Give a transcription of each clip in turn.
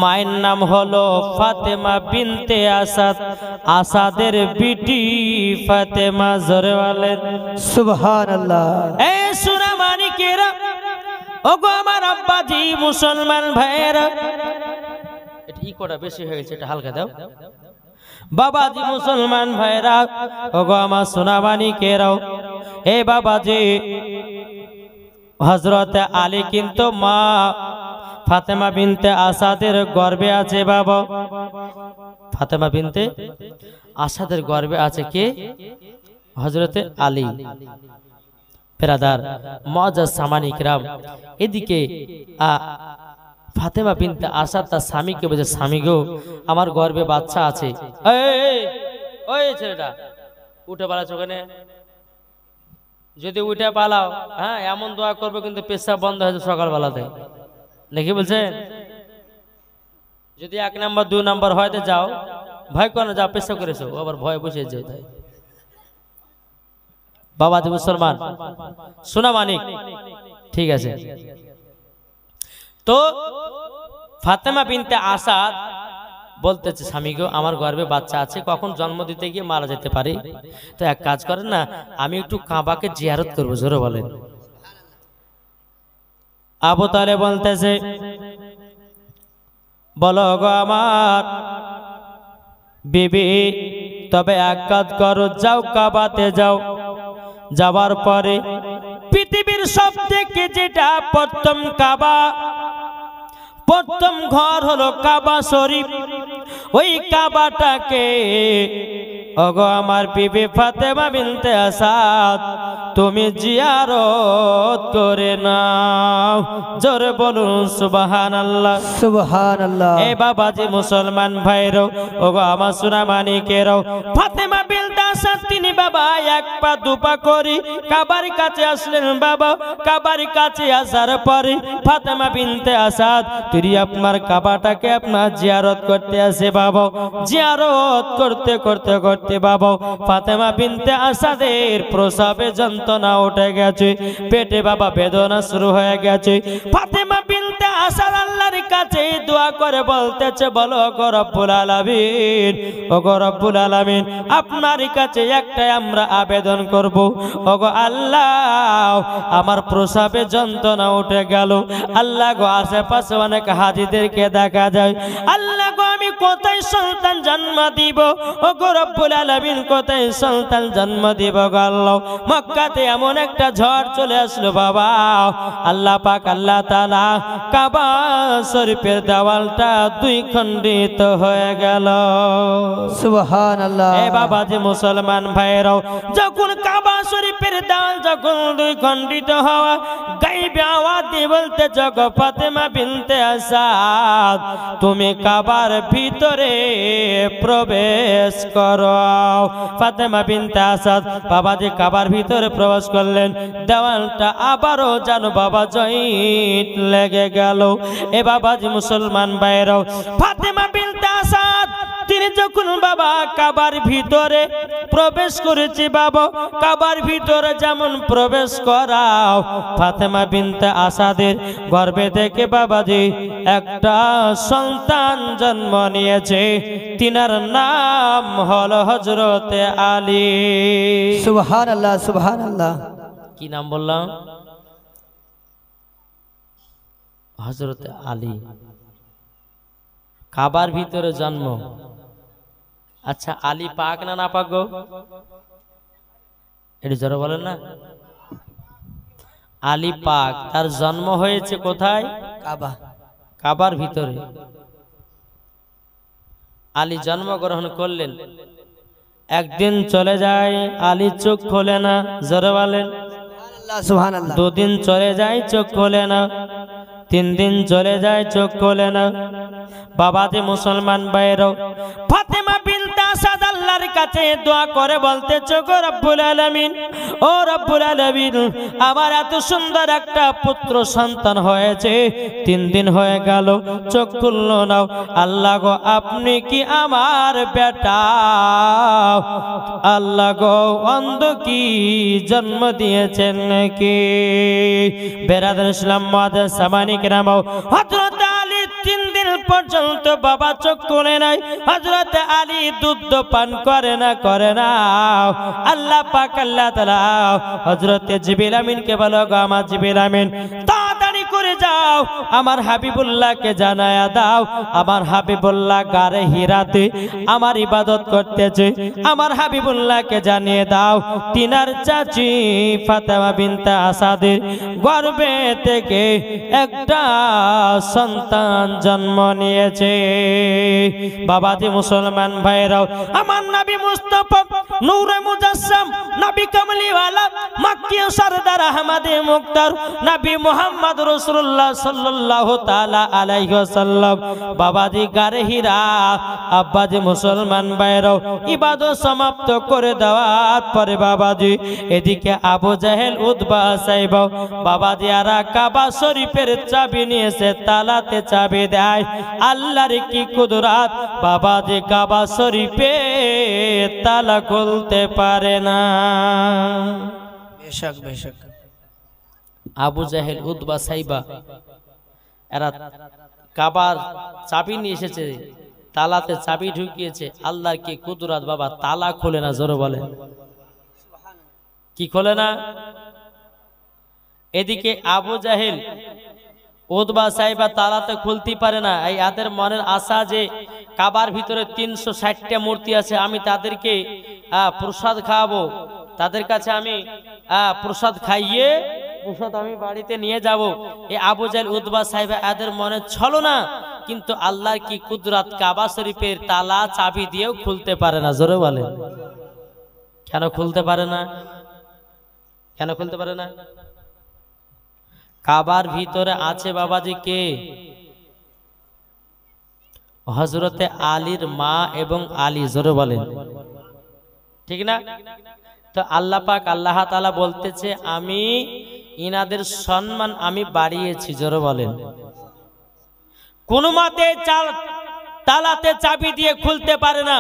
মায়ের নাম হলো ফাতেমা বিনতে আসাদ, আসাদের বিটি ফাতেমা। জোরে বলেন সুবহানাল্লাহ। এই সোনা মানিকেরা, ওগো আমার আব্বাজি মুসলমান ভাইয়েরা, এটা ইকোটা বেশি হয়ে গেছে, এটা হালকা দাও। বাবাজি মুসলমান ভাইরা, ওগো আমার সোনা মানিকেরাও, এ বাবাজি হযরত আলী কিন্তু মা ফাতেমা বিনতে আসাদের গর্ভে আছে। বাবা ফাতেমা বিনতে আসাদের গর্ভে আছে কে? হযরতে আলী। পেরাদার মুআজ্জাজ সামানি কিরাম, এদিকে ফাতেমা বিনতে আসাদ তার স্বামীকে বলে, স্বামী গো আমার গর্ভে বাচ্চা আছে। ওই ছেলেটা উঠে পালাচ্ছ ওখানে, যদি উঠে পালাও হ্যাঁ এমন দোয়া করবো কিন্তু পেশাব বন্ধ হয়েছে সকালবেলাতে, নাকি বলছেন? যদি 1 নাম্বার 2 নাম্বার হয়তো যাও, ভয় করো না, যাও পেশাব করেছো, আবার ভয় বসে যেও। তাই বাবা দি মুসলমান সোনা মানিক, ঠিক আছে। তো ফাতেমা বিনতে আসাদ বলতেছে, স্বামী গো আমার গর্ভে বাচ্চা আছে, কখন জন্ম দিতে গিয়ে মারা যেতে পারে, তো এক কাজ করেন না, আমি একটু কাবাকে জিয়ারত করবো। জোরে বলেন। আবু তালেব বলতেছে, বলো গো আমার বিবি, তবে এক কাজ করো, যাও কাবাতে যাও। যাওয়ার পরে পৃথিবীর সব থেকে যেটা প্রথম কাবা, প্রথম ঘর হলো কাবা শরীফ, ওই কাবাটাকে ওগো আমার বিবি ফাতেমা বিনতে আসাদ তুমি জিয়ারত করে নাও। জোরে বলুন সুবহানাল্লাহ সুবহানাল্লাহ। এ বাবাজি মুসলমান ভাইরো, ওগো আমার সোনা মানিকেরও, ফাতেমা বিনতে আসাদ তিনি বাবা 1 পা 2 পা করে কাবার কাছে আসলেন। বাবা কাবার কাছে আসার পরে ফাতেমা বিনতে আসাদ তিনি আপনার কাবাটাকে আপনার জিয়ারত করতে আসে। বাবা জিয়ারত করতে করতে করতে বাবা ফাতেমা বিনতে আসাদের প্রসাবে যন্ত্রণা উঠে গেছে, পেটে বাবা বেদনা শুরু হয়ে গেছে। ফাতেমা বিনতে আসাদ আল্লাহর কাছে দোয়া করে বলতেছে, বলো গো রব্বুল আলামিন, ও গো রব্বুল আলামিন, আপনার কাছে একটাই আমরা আবেদন করব, ও গো আল্লাহ আমার প্রসাবে যন্ত্রণা উঠে গেল। আল্লাহ গো আশেপাশে অনেক হাজীদেরকে দেখা যায়, আল্লাহ গো আমি কোথায় সন্তান জন্ম দিব, ও গো রব্বুল আলামিন কোথায় সন্তান জন্ম দিব গো আল্লাহ। মক্কাতে এমন একটা ঝড় চলে আসলো বাবা, আল্লাহ পাক আল্লাহ তাআলা কাবা শরীফের দেওয়ালটা 2 খণ্ডিত হয়ে গেল। সুবহানাল্লাহ। এ বাবা যে মুসলমান ভাইরাও, যখন কাবা শরীফের দেওয়াল যখন 2 খণ্ডিত হওয়া, গায়েবে আওয়াজ দিয়ে বলতে, জগ ফাতেমা বিনতে আসাদ তুমি কাবার ভিতরে প্রবেশ করো। ফাতেমা বিনতে আসাদ বাবা যে কাবার ভিতরে প্রবেশ করলেন, দেওয়ালটা আবারও জানো বাবা জয়েন্ট লেগে গেল। এ বাবা যে মুসলমান ভাইরাও, ফাতেমা বিনতে আসাদ তিনি যখন বাবা কাবার ভিতরে প্রবেশ করেছে, বাবা কাবার ভিতরে যেমন প্রবেশ করাও, ফাতেমা বিনতে আসাদের গর্ভে থেকে বাবাজি একটা সন্তান জন্ম নিয়েছে, তিনার নাম হলো হযরতে আলী। সুবহানাল্লাহ সুবহানাল্লাহ। কি নাম বললাম? হযরতে আলী। কাবার ভিতরে জন্ম। আচ্ছা আলী পাক না না পাক গো? এটা জোরে বলেন না। আলী পাক, তার জন্ম হয়েছে কোথায়? কাবা, কাবার ভিতরে। আলী জন্মগ্রহণ করলেন, একদিন চলে যায় আলী চোখ খোলে না। জোরে বলেন সুবহানাল্লাহ। 2 দিন চলে যায় চোখ খোলে না, 3 দিন চলে যায় চোখ খোলে না। বাবাজি মুসলমান ভাইরাও, ফাতেমা বিনতে আসাদ আল্লাহর কাছে দোয়া করে বলতেছে, গো রব্বুল আলামিন, ও রব্বুল আলামিন, আমার এত সুন্দর একটা পুত্র সন্তান হয়েছে, 3 দিন হয়ে গেল চোখ খুললো না। আল্লাহ গো আপনি কি আমার বেটা আল্লাহ গো অন্ধ কি জন্ম দিয়েছেন নাকি? বেরাদার ইসলাম মুআজ্জাজ সামানি কিরাম, হযরত আলী 3 পর্যন্ত বাবা চোখ খুলে নাই। হযরত আলী দুধ পান করে না। আল্লাহ পাক আল্লাহ তাআলা হযরত জিবরিল আমিনকে বলো, গো আমার জিবরিল আমিন তাড়াতাড়ি করে যাও, আমার হাবিবুল্লাহকে জানায়া দাও, আমার হাবিবুল্লাহ গারে হিরাতে আমার ইবাদত করতেছে। আমার হাবিবুল্লাহকে জানিয়ে দাও তিনার চাচি ফাতেমা বিনতে আসাদের গর্ভে থেকে একটা সন্তান জন্ম নিয়েছে। বাবাজি মুসলমান ভাইরাও, আমার নবী মুস্তাফা নূরে মুজাসসাম, নবী কামলিওয়ালা, মক্কি সরদার আহমদে মুক্তার, নবী মুহাম্মদ রাসূলুল্লাহ সাল্লাল্লাহু তাআলা আলাইহি ওয়াসাল্লাম বাবাজি গারে হিরা। আব্বাজি মুসলমান ভাইরাও, ইবাদত সমাপ্ত করে দেওয়ার পরে বাবাজি এদিকে আবু জাহেল উতবা সাইবা বাবাজি আর কাবা শরীফের চাবি নিয়েছে, তালাতে চাবি দেয়। আল্লাহর কি কুদরত, বাবাজি কাবা শরীফে তালা খুলতে পারে না। বেশক বেশক। আবু জাহেল উতবা সাইবা এরা কাবার চাবি নিয়ে এসেছে, তালাতে চাবি ঢুকিয়েছে। আল্লাহর কি কুদরত, বাবা তালা খোলে না। জোরে বলে কি খোলে না? এদিকে আবু জাহেল উতবা সাইবা তালাতে খুলতে পারে না। এই এদের মনের আশা যে কাবার ভিতরে 360টা মূর্তি আছে, আমি তাদেরকে প্রসাদ খাওয়াবো, তাদের কাছে আমি প্রসাদ খাইয়ে প্রসাদ আমি বাড়িতে নিয়ে যাব। এই আবু জাহেল উতবা সাইবা এদের মনে ছলনা, কিন্তু আল্লাহর কি কুদরত, কাবা শরীফের তালা চাবি দিয়েও খুলতে পারে না। জোরে বলে কেন খুলতে পারে না? কেন খুলতে পারে না? কাবার ভিতরে আছে বাবাজি কে? হযরতে আলীর মা এবং আলী। জোরে বলেন ঠিক না? তো আল্লাহ পাক আল্লাহ তাআলা বলতেছে, আমি ইনাদের সম্মান আমি বাড়িয়েছি। জোরে বলেন কোন মতে তালাতে চাবি দিয়ে খুলতে পারে না।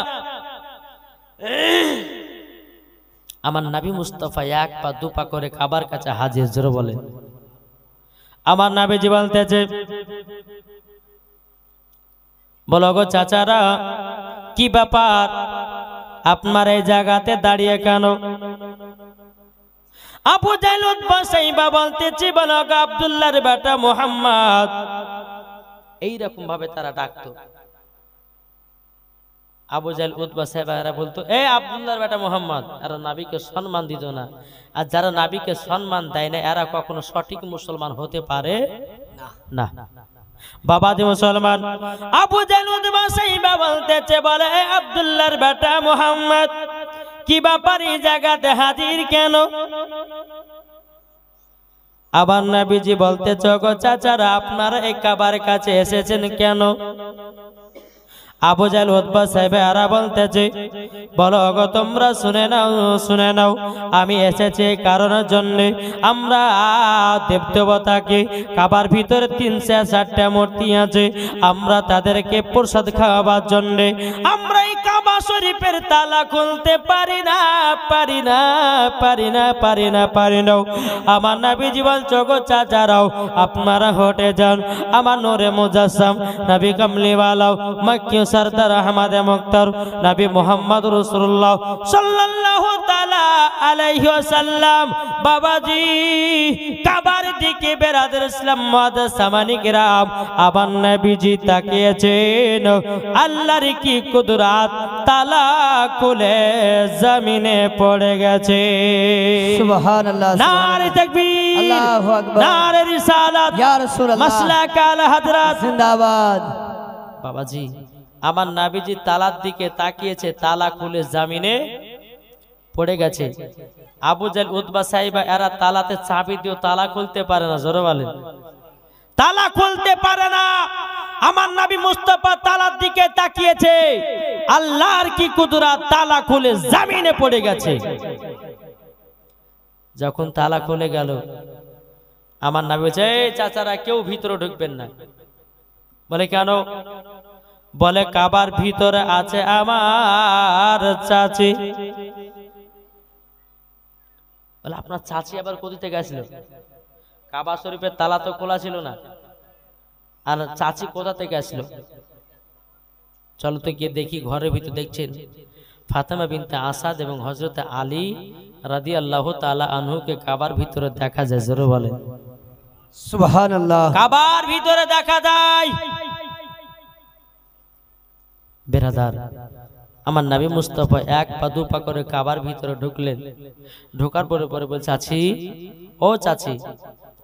আমার নবী মুস্তাফা এক পা দু পা করে কাবার কাছে হাজির। জোরে বলেন আমার নবীজি বলতেছে, বলো গো চাচারা, কি ব্যাপার, আপনার এই জায়গাতে দাঁড়িয়ে কেন? আবু জাহেল উতবা সাইবা বলতেছে, বলো গো আব্দুল্লাহর বেটা মুহাম্মদ। এইরকম ভাবে তারা ডাকতো। আবু জাহেল উতবা সাইবা এরা বলতো, এ আব্দুল্লাহর বেটা মুহাম্মদ। এরা নবীকে সম্মান দিত না। আর যারা নবীকে সম্মান দেয় না, এরা কখনো সঠিক মুসলমান হতে পারে না। বাবাজি মুসলমান, আবু জাহেল উতবা সাইবা বলতেছে, বলে এ আব্দুল্লাহর বেটা মুহাম্মদ, কি ব্যাপার, এই জায়গাতে হাজির কেন? আবার নবীজি বলতেছে, গো চাচারা, আপনারা এই কাবার কাছে এসেছেন কেন? আবু জাহেল উতবা সাইবা এরা বলতেছে, বলো গো তোমরা শুনে নাও, আমি এসেছি এই কারণের জন্য, আমরা দেবদেবতাকে কাবার ভিতরে 360টা মূর্তি আছে, আমরা তাদেরকে প্রসাদ খাওয়াবার জন্য আমরা এই কাবা শরীফের তালা খুলতে পারি না। আমার নবীজি বলছো, গো চাচারাও আপনারা হটে যান। আমার নূরে মুজাসসাম, নবী কামলিওয়ালা, মক্কি সরদার আহমদে মুক্তার, নবী মুহাম্মদ রাসূলুল্লাহ সাল্লাল্লাহু তাআলা আলাইহি ওয়াসাল্লাম বাবাজি কাবার দিকে বেরাদর ইসলাম মুআদ্দাস সামানি কিরাম, আবার নবীজি তাকিয়েছেন। আল্লাহর কি কুদরত, তালা খুলে জমিনে পড়ে গেছে। সুবহানাল্লাহ। নারে তাকবীর, আল্লাহু আকবার, নারে রিসালাত, ইয়া রাসূলুল্লাহ, মাসলাক আল হযরত জিন্দাবাদ। বাবাজি আমার নবীজি তালার দিকে তাকিয়েছে, তালা খুলে জমিনে পড়ে গেছে। আবু জাহেল উতবা সাইবা এরা তালাতে চাবি দিও তালা খুলতে পারে না। জোরে বলেন তালা খুলতে পারে না। আমার নবী মুস্তাফা তালার দিকে তাকিয়েছে, আল্লাহর কি কুদরত, তালা খুলে জমিনে পড়ে গেছে। যখন তালা খুলে গেল, আমার নবী বলছে, এই চাচারা কেউ ভিতরে ঢুকবেন না। বলে কেন? বলে কাবার ভিতরে আছে আমার চাচি। বলে আপনার চাচি আবার কোথা থেকে আসলো? কাবা শরীফের তালা তো খোলা ছিল না, আর চাচি কোথা থেকে আসলো? চলো তো গিয়ে দেখি। ঘরের ভিতর দেখছেন ফাতেমা বিনতে আসাদ এবং হযরত আলী রাদিয়াল্লাহু তাআলা আনহুকে কাবার ভিতরে দেখা যায়। জোরে বলেন সুবহানাল্লাহ। কাবার ভিতরে দেখা যায়। বেরাদার, আমার নবী মুস্তাফা এক পা দু পা করে কাবার ভিতরে ঢুকলেন। ঢোকার পরে পরে বলছে, চাচি, ও চাচি,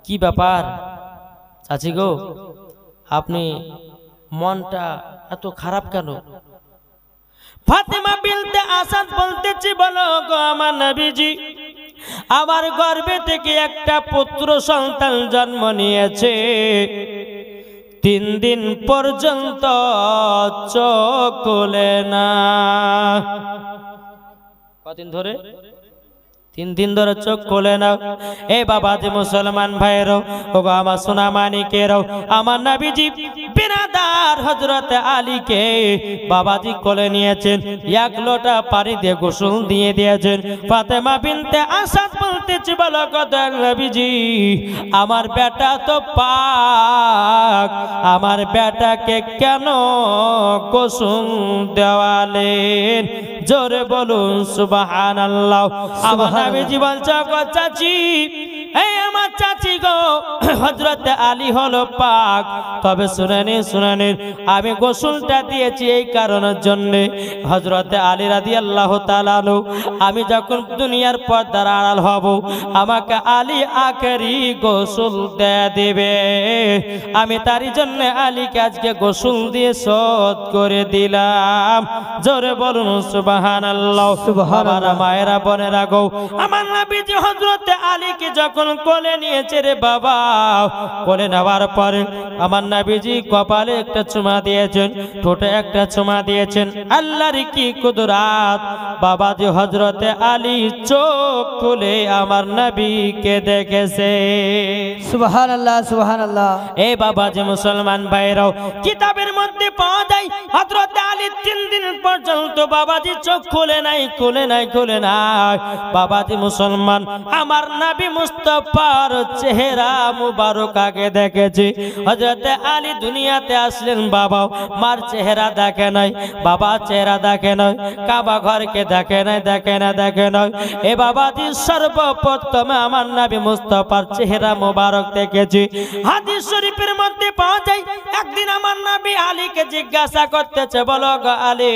কি ব্যাপার চাচি গো, আপনি মনটা এত খারাপ কেন? ফাতেমা বিনতে আসাদ বলতেছি, বলো গো আমার নবীজি, আমার গর্ভে থেকে একটা পুত্র সন্তান জন্ম নিয়েছে, 3 দিন পর্যন্ত চোখ খুলে না। কদিন ধরে? 3 দিন ধরে চোখ খুলে না। এ বাবা যে মুসলমান ভাইয়েরও, ওগো আমার সোনা মানিকেরও, আমার নবীজি বিনাদার হযরত আলীকে বাবাজি কোলে নিয়েছেন, 1 লোটা পানি দিয়ে গোসল দিয়ে দিয়েছেন। ফাতেমা বিনতে আসাদ বলতেছে, বলো কত নবীজি, আমার বেটা তো পাক, আমার বেটাকে কেন গোসল দেওয়ালেন? জোরে বলুন সুবহানাল্লাহ। আমার নবীজি বলছে, গো চাচি, এই আমার চাচি গো, হযরত আলী হলো পাক, তবে শুনে নিন, আমি গোসলটা দিয়েছি এই কারণের জন্য, হযরত আলী রাদিয়াল্লাহু তাআলা আনহু আমি যখন দুনিয়ার পর্দার আড়াল হব, আমাকে আলী আখেরি গোসল দেবে। আমি তারই জন্য আলীকে আজকে গোসল দিয়ে শোধ করে দিলাম। জোরে বলুন সুবহানাল্লাহ। আমার মায়েরা বোনেরা গো, আমার নবীজি হযরত আলীকে যখন কোলে নিয়েছে রে বাবা, কোলে নেওয়ার পরে আমার নবীজি কপালে একটা চুমা দিয়েছেন, ঠোঁটে একটা চুমা দিয়েছেন। আল্লাহর কি কুদরত, বাবাজি হযরত আলী চোখ খুলে আমার নবীকে দেখেছে। সুবহানাল্লাহ, সুবহানাল্লাহ। এ বাবাজি মুসলমান ভাইরাও, কিতাবের মধ্যে পাওয়া যায় হযরত আলী 3 দিন পর্যন্ত বাবাজি চোখ খুলে নাই। বাবাজি মুসলমান, আমার নবী মুস্তাফার চেহারা মুবারক আগে দেখেছি। হযরত আলী দুনিয়াতে আসলেন, বাবা মার চেহারা দেখে নাই, বাবা চেহারা দেখে নাই, কাবা ঘরকে দেখে নাই। এ বাবাজি সর্বপ্রথম আমার নবী মুস্তাফার চেহারা মুবারক দেখেছি। হাদিস শরীফের মধ্যে পাওয়া যায়, একদিন আমার নবী আলীকে জিজ্ঞাসা করতেছে, বলো গো আলী,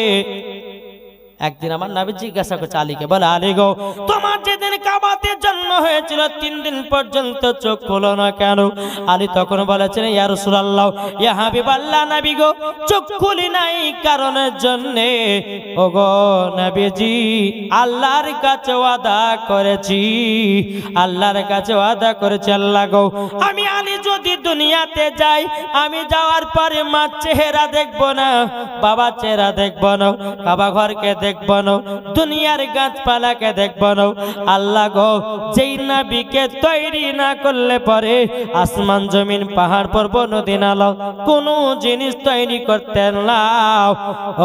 একদিন আমার নবী জিজ্ঞাসা করছে আলীকে, বলে আলী গো, তোমার যেদিন কাবাতে জন্ম হয়েছিল 3 দিন পর্যন্ত চোখ খুলো না কেন? আলী তখন বলেছেন, ইয়া রাসূলুল্লাহ, ইয়া হাবিবাল্লাহ, নবী গো, চোখ খুলি নাই কারণের জন্য, ওগো নবীজি, আল্লাহর কাছে ওয়াদা করেছি, আল্লাহ গো, আমি আলী যদি দুনিয়াতে যাই, আমি যাওয়ার পরে মার চেহারা দেখবো না, বাবার চেহারা দেখবো না, কাবা ঘরকে দেখবো না, দুনিয়ার গাছপালাকে দেখবো না। আল্লাহ গো, যেই নবীকে তৈরি না করলে পরে আসমান জমিন পাহাড় পর্বত নদী নালা কোনো জিনিস তৈরি করতেন না।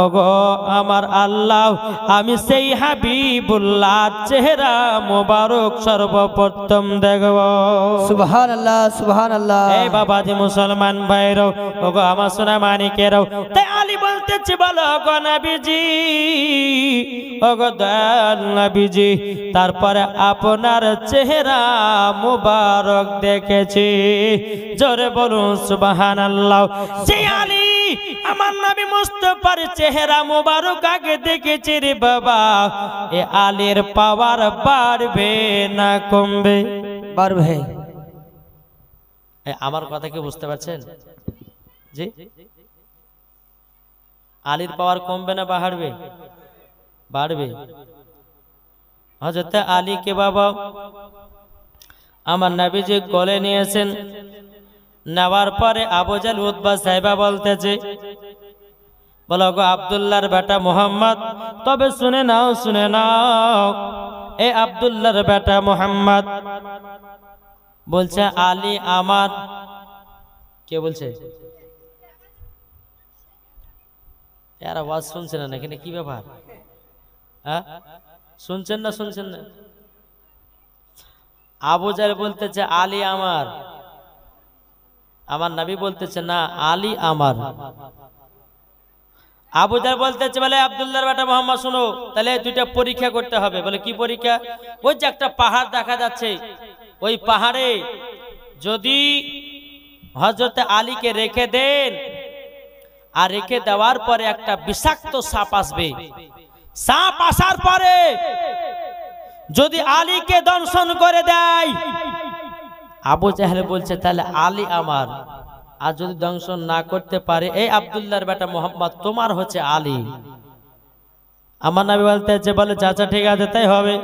ওগো আমার আল্লাহ, আমি সেই হাবিবুল্লাহ চেহারা মোবারক সর্বপ্রথম দেখব। সুবহানাল্লাহ, সুবহানাল্লাহ। এই বাবাজি মুসলমান ভাইরাও, ওগো আমার সোনা মানিকেরাও, তাই আলী বলতেছে, বলো গো নবীজি, ওগো দয়াল নবীজি, তারপরে আপনার চেহারা মুবারক দেখেছি। জোরে বলুন সুবহানাল্লাহ। যে আলী আমার নবী মুস্তাফার চেহারা মুবারক আগে দেখেছি রে বাবা, এ আলীর পাওয়ার বাড়বে না কমবে? বাড়বে। আমার কথা কি বুঝতে পারছেন? জি, আলীর পাওয়ার কমবে না বাড়বে? বাড়বে। হযরত আলীকে বাবা আমার নবীজি কোলে নিয়েছেন। নেওয়ার পরে আবু জাহল উতবা সাহেবা বলতেছে, বলো গো আব্দুল্লাহর বেটা মুহাম্মদ, তবে শুনে নাও, এ আব্দুল্লাহর বেটা মুহাম্মদ বলছে আলী আমার। কে বলছে? এর আওয়াজ শুনছেন না, এখানে কি ব্যাপার? হ্যাঁ, শুনছেন না? আবু জাহল বলতেছে আলী আমার, আমার নবী বলতেছে না, আলী আমার। আবু জাহল বলতেছে বলে আব্দুল্লাহর বেটা মোহাম্মদ শুনো, তাহলে দুইটা পরীক্ষা করতে হবে। বলে কি পরীক্ষা? ওই যে একটা পাহাড় দেখা যাচ্ছে, ওই পাহাড়ে যদি হযরত আলীকে রেখে দেন, আর রেখে দেওয়ার পরে একটা বিষাক্ত সাপ আসবে, সাপ আসার পরে যদি আলীকে দংশন করে দেয়, আবু জাহল বলছে তাহলে আলী আমার, আর যদি দংশন না করতে পারে এই আব্দুল্লাহর বেটা মোহাম্মদ তোমার হচ্ছে আলী। আমার নবী বলতেছে বলে চাচা ঠিক আছে তাই হবে।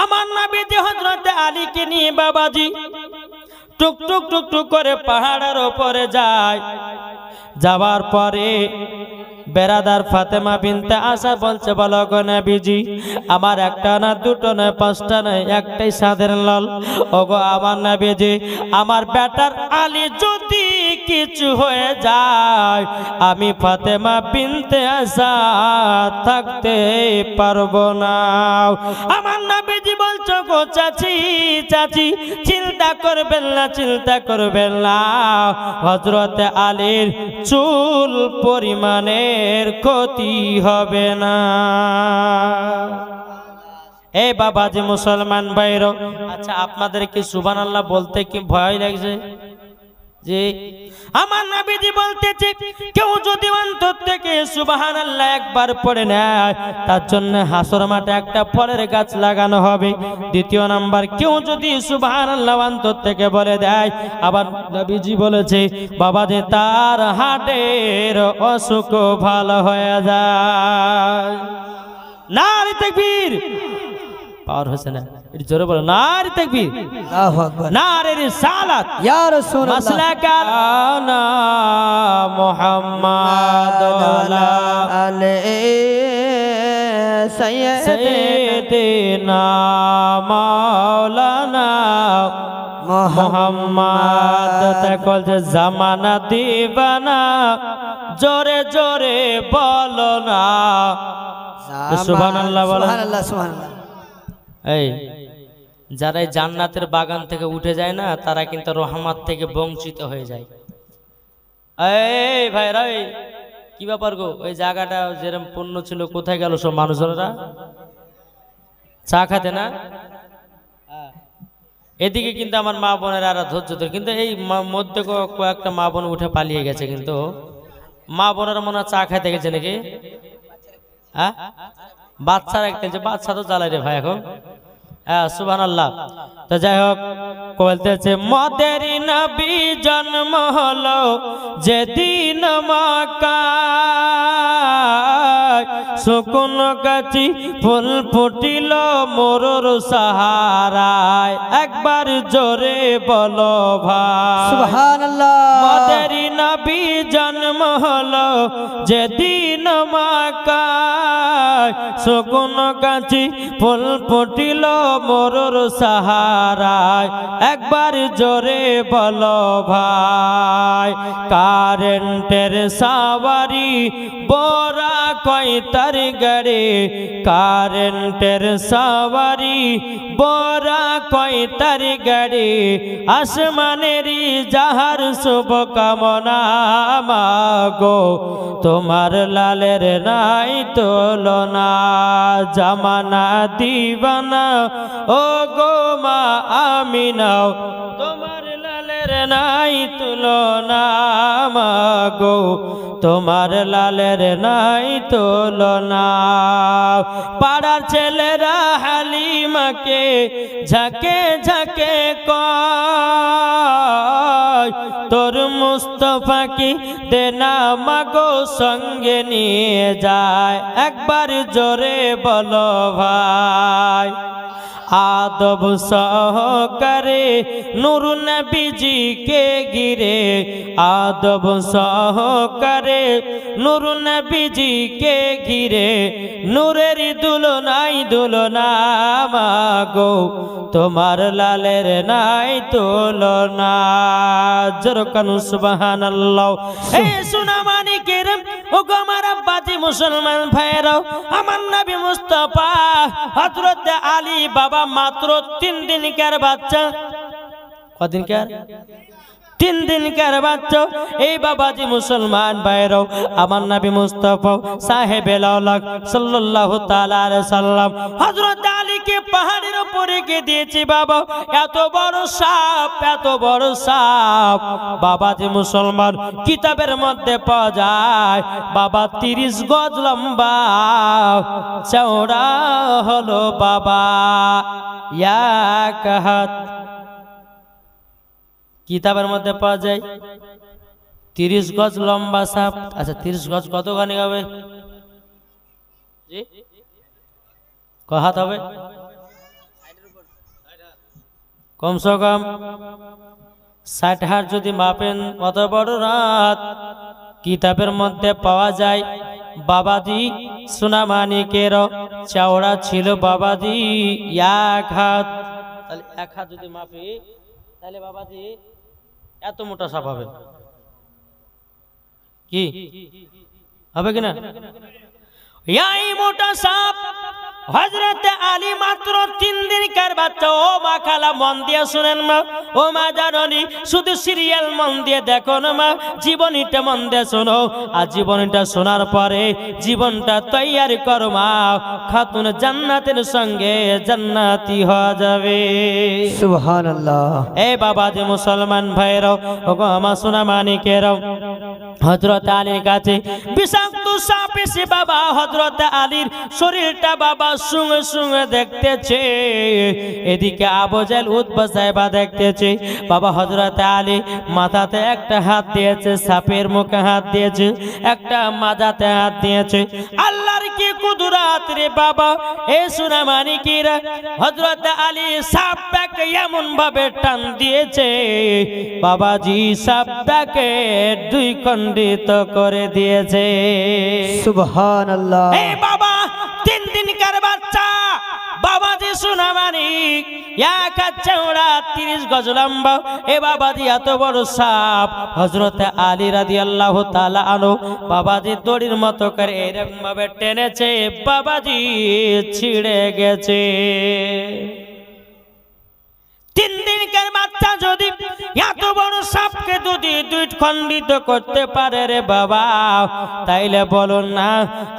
আমার নবী যে হযরত আলীকে নিয়ে বাবাজি টুক টুক টুক টুক করে পাহাড়ের উপরে যায়। যাওয়ার পরে বেরাদার ফাতেমা বিনতে আশা বলছে বলো গো নবীজি, আমার একটা না দুটো না পাঁচটা না একটাই সাধারণ লাল। ওগো আমার নবীজি, আমার বেটার আলী যদি কিছু হয়ে যায়, আমি ফাতেমা বিনতে আশা থাকতে পারবো না। আমার নবীজি বলছো গো চাচি চাচি চিন্তা করবেন না, চিন্তা করবেন না, হযরত আলীর চুল পরিমাণের ক্ষতি হবে না। এই বাবাজি মুসলমান ভাইরা, আচ্ছা আপনাদের কি সুবহানাল্লাহ বলতে কি ভয় লাগছে? যে আমার নবীজি বলতেছে কেউ যদি অন্তর থেকে সুবহানাল্লাহ একবার পড়ে নেয়, তার জন্য হাসর মাঠে একটা ফলের গাছ লাগানো হবে। দ্বিতীয় নাম্বার, কেউ যদি সুবহানাল্লাহ অন্তর থেকে বলে দেয়, আবার নবীজি বলেছে বাবা যে তার হার্টের অসুখ ভালো হয়ে যায়। নারে তাকবীর, পাওয়ার হচ্ছে না, এর জোরে বলো নারে তাকবীর, আল্লাহু আকবার, নারে রিসালাত, ইয়া রাসূলুল্লাহ, মাসলাকানা মুহাম্মাদ আলাইহি সাইয়্যিদিনা মাওলানা মুহাম্মাদ। তাকল যে জামানা দিবানা, জোরে জোরে বলো না সুবহানাল্লাহ বলো। সুবহানাল্লাহ সুবহানাল্লাহ। এই যারা জান্নাতের বাগান থেকে উঠে যায় না, তারা কিন্তু রহমত থেকে বঞ্চিত হয়ে যায়। এই ভাইরা, কি ব্যাপার গো? ওই জায়গাটা যেরকম পূর্ণ ছিল, কোথায় গেল সব মানুষজনেরা? চা খাতে না? এদিকে কিন্তু আমার মা বোনের আর ধৈর্য ধরে, কিন্তু এই মধ্যে কয়েকটা মা বোন উঠে পালিয়ে গেছে, কিন্তু মা বোনেরা মনে হয় চা খাইতে গেছে নাকি? হ্যাঁ, বাচ্চারা খেলছে, বাচ্চা তো জ্বালাই রে ভাই এখন। হ্যাঁ সুবহানাল্লাহ। তো যাই হোক, বলতেছে মদের নবী জন্ম হলো যেদিন মক্কায়, শুকন গাছি ফুল ফুটিল মরুর সাহারায়, একবার জোরে বলো ভাই সুবহানাল্লাহ। মদের নবী জন্ম হলো যেদিন মক্কায়, শুকন গাছি ফুল ফুটিল মরুর সাহারায়, একবার জোরে বলো ভাই। কারেন্টের সাওয়ারি বোরা কয় তার গাড়ি, কারেন্টের সাওয়ারি বোরা কয় তার গাড়ি, আসমানেরই যাহার শুভ কামনা মাগো, তোমার লালের নাই তুলনা। জামানা দিবানা ও গো মা আমিনা, তোমার লালের নাই তুলনা মাগো, তোমার লালের নাই তুলনা। পাড়ার ছেলেরা হালিমাকে ঝাঁকে ঝাঁকে কয়, তোর মুস্তফাকে দেনা মাগো সঙ্গে নিয়ে যায়, একবার জোরে বলো ভাই। আদব সহকারে নূর নবীজিকে ঘিরে, আদব সহকারে নূর নবীজিকে ঘিরে, নূরের দুলনাই দুলনা মাগো, তোমার লালের নাই তুলনা। জোরকানু সুবহানাল্লাহ। এই সোনা মানিকের ও গো আমার আব্বাজি মুসলমান ভাইরাও, আমার নবী মুস্তাফা হযরত আলী বাবা মাত্র 3 দিনকার বাচ্চা। কদিনকার? তিন দিনকার বাচ্চা এই বাবাজি মুসলমান ভাইরাও আমার নবী মুস্তাফা সাহেবে লাউলাক সাল্লাল্লাহু তাআলা আলাইহি সাল্লাম হযরত আলীকে পাহাড়ের উপরে কে দিয়েছি বাবা। এত বড় সাপ বাবাজি মুসলমান কিতাবের মধ্যে পাওয়া যায় বাবা 30 গজ লম্বা, চওড়া হলো বাবা এক হাত। কিতাবের মধ্যে পাওয়া যায় 30 গজ লম্বা সাপ। আচ্ছা 30 গজ কতখানি হবে? জি কত হবে? কমসে কম 60 হাত যদি মাপেন কত বড় রাত। কিতাবের মধ্যে পাওয়া যায় বাবাজি সোনামানিকের চওড়া ছিল বাবাজি এক হাত। তাহলে এক হাত যদি মাপি তাহলে বাবাজি এত মোটা সাপ হবে কি? হবে কিনা? এই মোটা সাপ হযরত আলী মাত্র 3 দিনকার বাচ্চা। ও মা খালা মন দিয়ে শুনেন মা, ও মা জাননি শুধু সিরিয়াল মন দিয়ে দেখো না মা, জীবনীটা মন দিয়ে শোনো। আর জীবনীটা শোনার পরে জীবনটা তৈরি করো মা, খাতুন জান্নাতের সঙ্গে জান্নাতি হয়ে যাবে। সুবহানাল্লাহ। এই বাবা যে মুসলমান ভাইরাও ও গো আমার সোনা মানিকেরাও হযরত আলীর কাছে বিষাক্ত সাপ এসে বাবা হযরত আলীর শরীরটা বাবা সঙ্গে সঙ্গে দেখতেছে। এদিকে আবু জাহেল উতবা সাহেবা দেখতেছে বাবা হযরত আলী মাথাতে একটা হাত দিয়েছে, সাপের মুখে হাত দিয়েছে, একটা মাথাতে হাত দিয়েছে। আল্লাহর কি কুদরত রে বাবা। এ সোনা মানিকেরা হযরত আলী সাপটাকে এমন ভাবে টান দিয়েছে বাবাজি সাপটাকে 2 খণ্ডিত করে দিয়েছে। সুবহানাল্লাহ। এই বাবা 3 দিনকার বাচ্চা বাবাজি সোনা মানিক এক হাত চওড়া 30 গজ লম্বা। এ বাবাজি এত বড় সাপ হযরত আলী রাদিয়াল্লাহু তাআলা আনহু বাবাজি দড়ির মতো করে এরকম ভাবে টেনেছে, বাবাজি ছিঁড়ে গেছে। 3 দিনকার বাচ্চা যদি এত বড় সাপকে যদি 2 খণ্ডিত করতে পারে রে বাবা, তাইলে বলুন না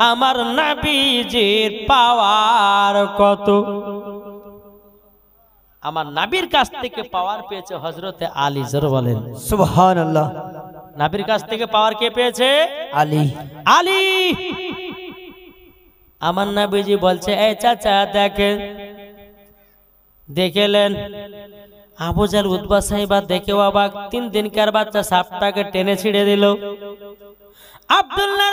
আমার নবীজির পাওয়ার কত। আমার নবীর কাছ থেকে পাওয়ার পেয়েছে হযরতে আলী। জোরে বলেন সুবহানাল্লাহ। নবীর কাছ থেকে পাওয়ার কে পেয়েছে? আলী। আলী। আমার নবীজি বলছে এই চাচা দেখেন, দেখলেন আবু জাহেল উতবা সাহেবা দেখেও অবাক। 3 দিনকার বাচ্চা সাপটাকে টেনে ছিঁড়ে দিল। আব্দুল্লাহ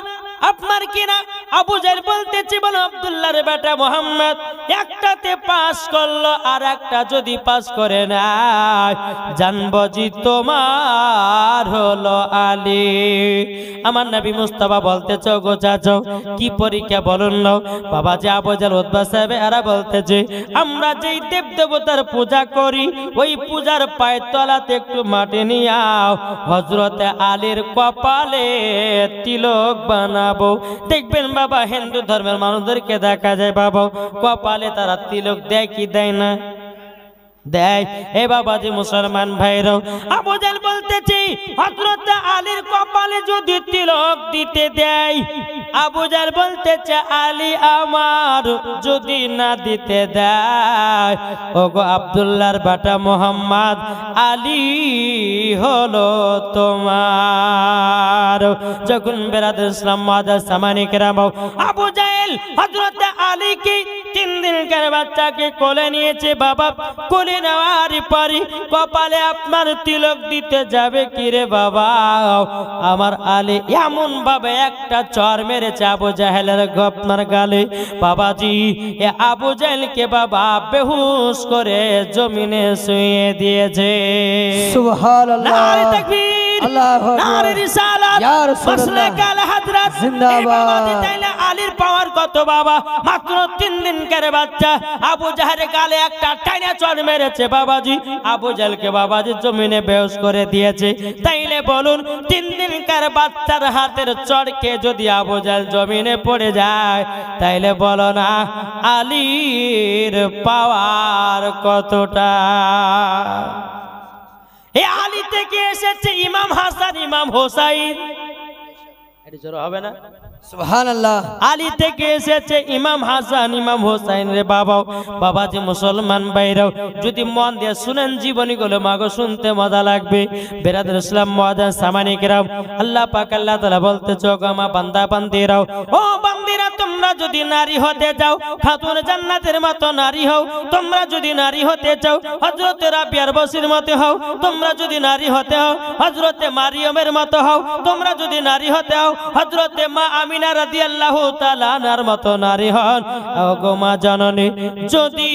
আপনার কিনা? আবু জাহেল বলতেছে বলো আব্দুল্লাহর বেটা মুহাম্মদ একটাতে পাস করলো আর একটা যদি পাস করে না জানবো জি তোমার হলো আলী। আমার নবী মুস্তাফা বলতেছে গো চাচা কি পরীক্ষা বলুন না বাবা। যে আবু জাহেল উতবা সাহেব এরা বলতেছে আমরা যেই দেব দেবতার পূজা করি ওই পূজার পায়ের তলাতে একটু মাটি নিয়ে আও, হযরতে আলীর কপালে তিলক বানাবো। দেখবেন বাবা হিন্দু ধর্মের মানুষদেরকে দেখা যায় বাবা কপালে তারা তিলক দেয় কি দেয় না? দেয়। এ বাবাজি মুসলমান ভাইরাও আবু জাহেল বলতেছি হযরত আলীর কপালে যদি তিলক দিতে দেয়, আবু জাহেল বলতেছে আলী আমার যদি না দিতে দেয় ওগো আব্দুল্লাহর বেটা মুহাম্মদ আলী হলো তোমার। যখন বেরাদুল ইসলাম মাদার সামানি কেরাম আবু জাহেল হযরত আলীকে 3 দিনকার বাচ্চাকে কোলে নিয়েছে বাবা। কোলে নেওয়ার পরে কপালে আপনার তিলক দিতে যাবে কি রে বাবা, আমার আলী এমন ভাবে একটা চর মেরেছে আবু জাহেলের আপনার গালে বাবাজি। এ আবু জাহেলকে বাবা বেহুশ করে জমিনে শুইয়ে দিয়েছে। সুবহানাল্লাহ। নারে তাকবীর, আল্লাহু আকবার, নারে রিসালাত, ইয়া রাসূলুল্লাহ, মাসলাক আল হযরত। জিন্দাবাদ। তাইলে আলীর পাওয়ার কত বাবা? মাত্র 3 দিনকার বাচ্চা আবু জাহেলের গালে একটা টাইনা চড় মেরেছে বাবাজি। আবু জাহেলকে বাবাজি জমিনে বেহুশ করে দিয়েছে। তাইলে বলুন 3 দিনকার বাচ্চার হাতের চড়কে যদি আবু জাহেল জমিনে পড়ে যায় তাইলে বলো না আলীর পাওয়ার কতটা? এই আলী থেকে এসেছে ইমাম হাসান ইমাম হোসাইন, এটা জোর হবে না? সুবহানাল্লাহ। আলী থেকে এসেছে ইমাম হাসান ইমাম হোসাইন। রে বাবাজি মুসলমান ভাইরাও যদি মন দিয়ে শুনেন জীবনীগুলো মাগো শুনতে মজা লাগবে। বেরাদুল ইসলাম মুআজ্জাজ সামানি কিরাম, আল্লাহ পাক আল্লাহ তাআলা বলতে চোগামা বান্দা বান্দিরাও, ও বান্দিরা তোমরা যদি নারী হতে যাও খাতুন জান্নাতের মতো নারী হও। তোমরা যদি নারী হতে চাও হযরত রাবিয়ার বসির মতো হও। তোমরা যদি নারী হতে হও হযরত মারিয়মের মতো হও। তোমরা যদি নারী হতে হও হযরত মা আমিনা রাদিয়াল্লাহু তাআলা আনহার মতো নারী হন। ওগো মা জননী, যদি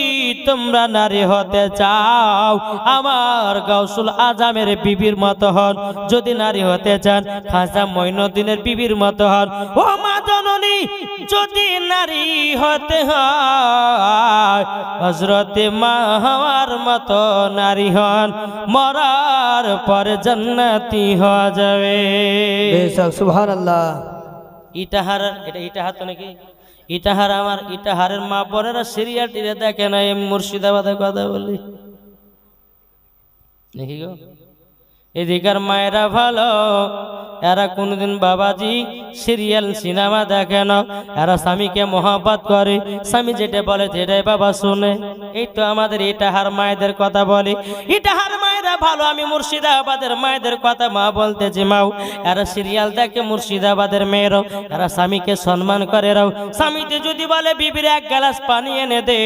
তোমরা নারী হতে চাও আমার গাউসুল আজমের বিবির মতো হন। যদি নারী হতে চান খাজা মঈনুদ্দিনের বিবির মতো হন। ও মা জননী, যদি নারী হতে হয় হযরত মা হাওয়ার মতো নারী হন। মরার পরে জান্নাতি হওয়া যাবে। বেশক সুবহানাল্লাহ। ইটাহার, এটা ইটাহার তো নাকি? ইটাহার আমার ইটাহারের মা বোনেরা সিরিয়াল টিরে দেখে না, মুর্শিদাবাদের কথা বলি দেখি গো। এদিকার মায়েরা ভালো, এরা কোনদিন বাবাজি সিরিয়াল সিনেমা দেখে না। এরা স্বামীকে মহব্বত করে, স্বামী যেটা বলে সেটাই বাবা শুনে। এই তো আমাদের ইটাহার মায়েদের কথা বলি। ইটাহার মায়েরা ভালো, আমি মুর্শিদাবাদের মায়েদের কথা মা বলতেছি। মাও এরা সিরিয়াল দেখে, মুর্শিদাবাদের মেয়েরাও এরা স্বামীকে সম্মান করে। রাও স্বামীতে যদি বলে বিবির এক গ্লাস পানি এনে দে,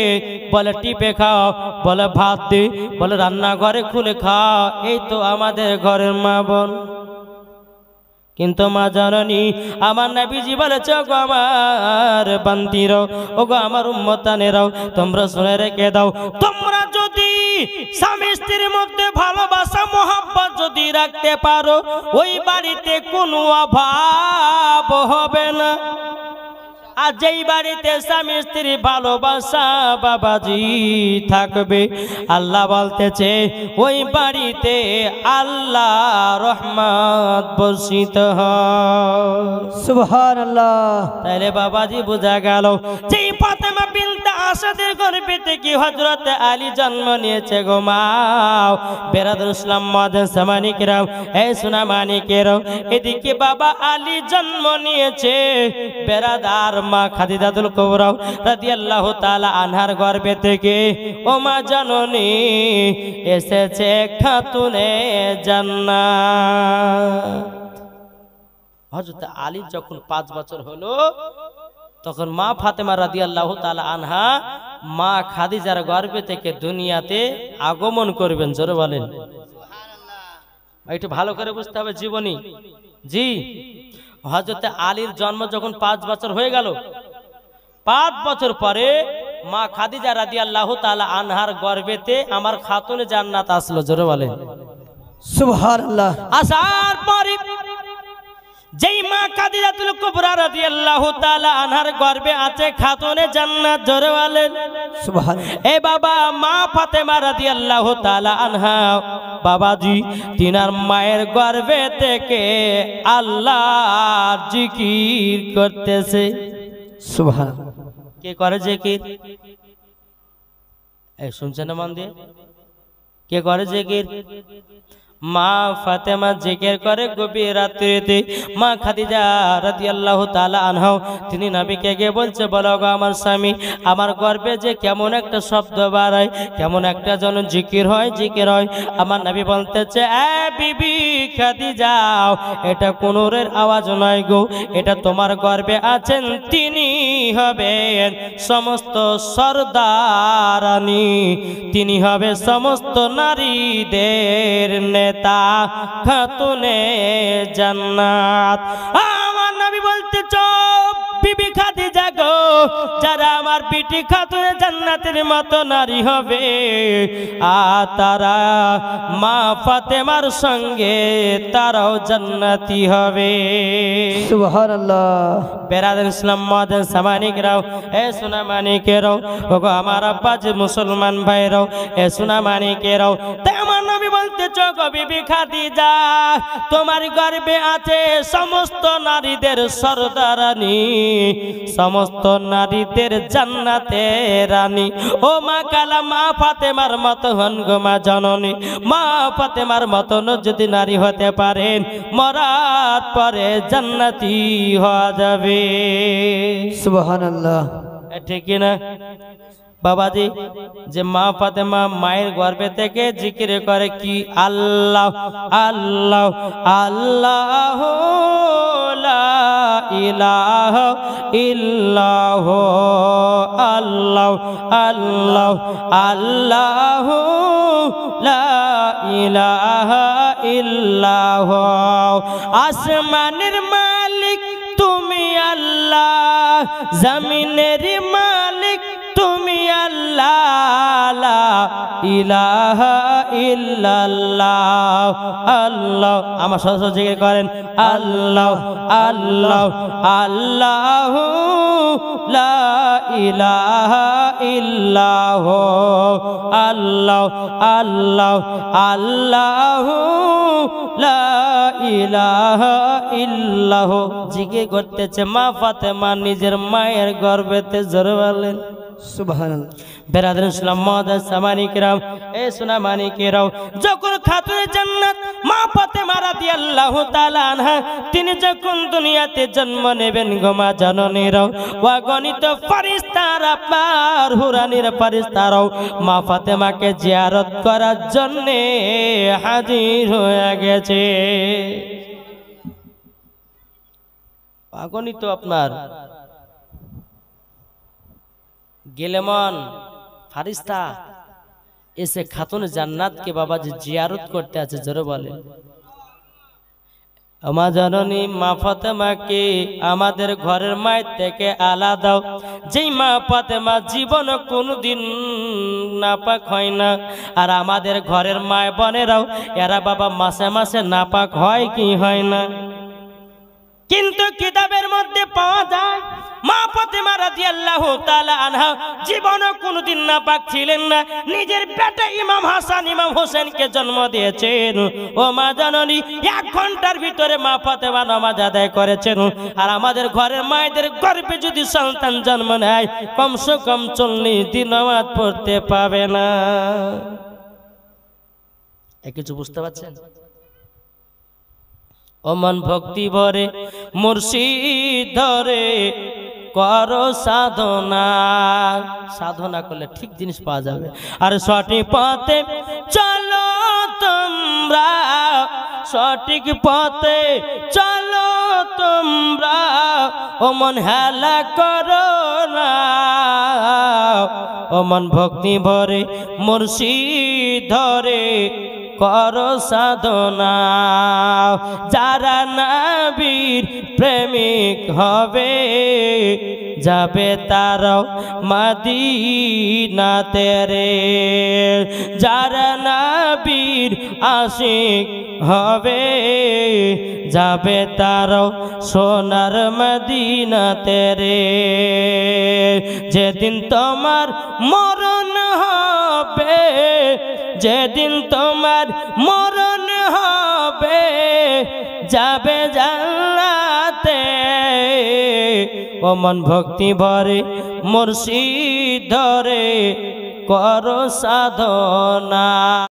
বলে টিপে খাও, বলে ভাত দে, বলে রান্নাঘরে খুলে খাও। এই তো আমাদের ঘরের মা বোন। কিন্তু মা জননী, আমার নবীজি বলেছে গো আমার বান্দিরাও, ওগো আমার উম্মতানেরাও, তোমরা শুনে রেখে দাও, তোমরা যদি স্বামী স্ত্রীর মধ্যে ভালোবাসা মহব্বত যদি রাখতে পারো, ওই বাড়িতে কোনো অভাব হবে না। আর যেই বাড়িতে স্বামী স্ত্রী ভালোবাসা বাবাজি থাকবে, আল্লাহ বলতেছে ওই বাড়িতে আল্লাহ রহমত বর্ষিত হয়। সুবহানাল্লাহ। তাইলে বাবাজি বোঝা গেল যেই ফাতেমা বিনতে আসাদের গর্ভে থেকে হযরত আলী জন্ম নিয়েছে গো মাও। বেরাদুল ইসলাম মুআজ্জাজ সামানি কিরাম, এই সোনা মানিকেরাও, এদিকে বাবা আলী জন্ম নিয়েছে বেরাদার মা খাদিজাতুল কুবরা রাদিয়াল্লাহু তাআলা আনহার গর্ভে থেকে। ও মা জননী, এসেছে খাতুনে জান্নাত। হযরত আলী যখন 5 বছর হলো, তখন মা ফাতেমা রাদিয়াল্লাহু তাআলা আনহা মা খাদিজার গর্ভে থেকে দুনিয়াতে আগমন করবেন। জোরে বলেন সুবহানাল্লাহ। একটু ভালো করে বুঝতে হবে জীবনী। জি, হযরত আলীর জন্ম যখন 5 বছর হয়ে গেল, 5 বছর পরে মা খাদিজা রাদিয়াল্লাহু তাআলা আনহার গর্ভেতে আমার খাতুনে জান্নাত আসলো। জোরে বলেন সুবহানাল্লাহ। আসার পরে যেই মা খাদিজাতুল কুবরা রাদিয়াল্লাহু তাআলা আনহার গর্ভে আছে খাতুনে জান্নাত। জোরে বলেন সুবহানাল্লাহ। এ বাবা মা ফাতেমা রাদিয়াল্লাহু তাআলা আনহা বাবাজি তিনার মায়ের গর্ভে থেকে আল্লাহর জিকির করতেছে। সুবহানাল্লাহ। কে করে জিকির? এই শুনছেন না মন দিয়ে? কে করে জিকির? মা ফাতেমা জিকির করে গভীর রাত্রিতে। মা খাদিজা রাদিয়াল্লাহু তাআলা আনহা তিনি নবীকে গিয়ে বলছে, বলো গো আমার স্বামী, আমার গর্ভে যে কেমন একটা শব্দ বাড়ায়, কেমন একটা যেন জিকির হয়, জিকির হয়। আমার নবী বলতেছে, এ বিবি খাদিজা, এটা কোনরের আওয়াজ নয় গো, এটা তোমার গর্ভে আছেন তিনি হবেন সমস্ত সরদারানী, তিনি হবে সমস্ত নারীদের নেতা, খাতুনে জান্নাত। আমার নবী বলতে চুপ বিবি খাদিজা গো, যারা আমার বিটি খাতুনে জান্নাতের মতো নারী হবে, আর তারা মা ফাতেমার সঙ্গে তারাও জান্নাতি হবে। সুবহানাল্লাহ। বেরাদুল ইসলাম মুআজ্জাজ সামানিকরাও, এ সোনা মানিকেরাও, ওগো আমার আব্বা যে মুসলমান ভাইরাও, এ সোনা মানিকেরাও, তাই আমার নবী বলতে চোখ বিবি খাদিজা, তোমার গর্ভে আছে সমস্ত নারীদের সরদারানী, সমস্ত নারীদের জান্নাতে রানী। ও মা কালা মা ফাতেমার মতো হন গো মা জননী, মা ফাতেমার মতন যদি নারী হতে পারেন মরার পরে জান্নাতি হওয়া যাবে। সুবহানাল্লাহ। ঠিক না বাবাজি? যে মা ফাতেমা মায়ের গর্ভে থেকে জিকির করে কি? আল্লাহ আল্লাহ আল্লাহ লা ইলাহা ইল্লাহ, আল্লাহ আল্লাহ আল্লাহ লা ইলাহা ইল্লাহ। আসমানের মালিক তুমি আল্লাহ, জমিনের মালিক তুমি আল্লাহ, লা ইলাহা ইল্লাল্লাহ। আল্লাহ, আমার সহজ জিকির করেন আল্লাহ আল্লাহ আল্লাহ লা ইলাহা ইল্লাহ, আল্লাহ আল্লাহ আল্লাহ লা ইলাহা ইল্লাহ। জিকির করতেছে মা ফাতেমা নিজের মায়ের গর্ভেতে। জোরে বলেন সুবহানাল্লাহ। বেরাদার ইসলাম মুআজ্জাজ সামানিকেরাম, এ সোনা মানিকেরাও, যখন খাতুনে জান্নাত মা ফাতেমা রাদিয়াল্লাহু তাআলা আনহা তিনি যখন দুনিয়াতে জন্ম নেবেন গো মা জননীরাও, অগণিত ফেরেশতারা আপনার হুরানির ফেরেশতারাও মা ফাতেমাকে জিয়ারত করার জন্য হাজির হয়ে গেছে। অগণিত আপনার গেলেমন ফারিস্তা এসে খাতুন জান্নাতকে বাবাজি জিয়ারত করতে আছে। জোরে বলে মা জননী মা ফাতেমাকে আমাদের ঘরের মায়ের থেকে আলাদা, যেই মা ফাতেমা জীবন কোনদিন নাপাক হয় না। আর আমাদের ঘরের মায় বোনেরাও এরা বাবা মাসে মাসে নাপাক হয় কি হয় না? কিন্তু কিতাবের মধ্যে পাওয়া যায় মা ফাতেমা রাদিয়াল্লাহু তাআলা আনহা জীবনে কোনদিন নাপাক ছিলেন না। নিজের পেটে ইমাম হাসান ইমাম হোসেনকে জন্ম দিয়েছেন। ও মা জননী 1 ঘন্টার ভিতরে মা ফাতেমা নামাজ আদায় করেছেন। আর আমাদের ঘরের মায়েদের গর্ভে যদি সন্তান জন্ম নেয় কমসে কম 40 দিন নামাজ পড়তে পাবে না। কিছু বুঝতে পারছেন? অমন ভক্তি ভরে মুর্শিদ ধরে করো সাধনা, সাধনা করলে ঠিক জিনিস পাওয়া যাবে। আর সঠিক পথে চলো তোমরা, সঠিক পথে চলো তোমরা, অমন হেলা করো না। অমন ভক্তি ভরে মুর্শিদ ধরে করো সাধনা। যারা নবীর প্রেমিক হবে যাবে তারাও মদিনাতে রে। যারা নবীর আশিক হবে যাবে তারাও সোনার মদিনাতে রে। যেদিন তোমার মরণ হবে, যেদিন তোমার মরণ হবে যাবে জান্নাতে। অমন ভক্তি ভরে মুর্শিদ ধরে করো সাধনা।